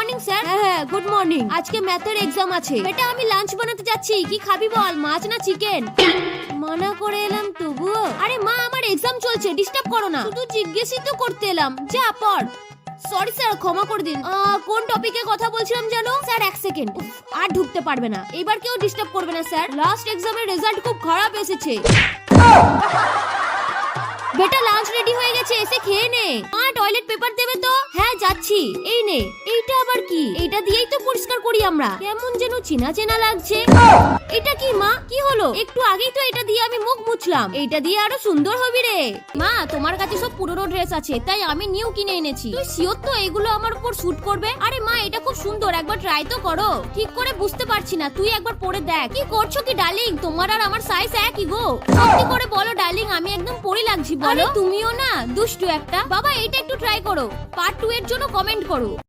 Morning sir. হ্যাঁ good morning. আজকে ম্যাথের এক্সাম আছে বেটা, আমি লাঞ্চ বানাতে যাচ্ছি। কি খাবি বল, মাছ না চিকেন? মানা করে এলাম তবুও। আরে মা, আমার এক্সাম চলছে, ডিস্টার্ব করো না। শুধু জিজ্ঞেসই তো করতে এলাম, যা পড়। সরি স্যার, ক্ষমা করে দিন। কোন টপিকে কথা বলছিলাম জানো? স্যার এক সেকেন্ড, আর ঢুকতে পারবে না। এবার কেউ ডিস্টার্ব করবে না স্যার। লাস্ট এক্সামের রেজাল্ট খুব খারাপ এসেছে। বেটা লাঞ্চ রেডি হয়ে গেছে, এসে খেয়ে নে। মা টয়লেট পেপার দেবে তো? হ্যাঁ যাচ্ছি। এই নে। এইটা আবার কি? এইটা দিয়েই তো পরিষ্কার করি আমরা। কেমন যেন চেনা চেনা লাগছে। এটা কি মা? কি হলো? একটু আগেই তো এটা দিয়ে আমি মুখ মুছলাম। এইটা দিয়ে আরো সুন্দর হবি রে। মা তোমার কাছে সব পুরনো ড্রেস আছে, তাই আমি নিউ কিনে এনেছি। তুই শিওর তো এগুলো আমার উপর স্যুট করবে? আরে মা এটা খুব সুন্দর, একবার ট্রাই তো করো। ঠিক করে বুঝতে পারছি না, তুই একবার পরে দেখ। কি করছো কি ডার্লিং? তোমার আর আমার সাইজ একই গো। সত্যি করে বলো ডার্লিং, আমি একদম পরি লাগছি বলো। তুমিও না দুষ্টু একটা। বাবা এইটা একটু ট্রাই করো, পার্ট 2 এর জন্য কমেন্ট করো।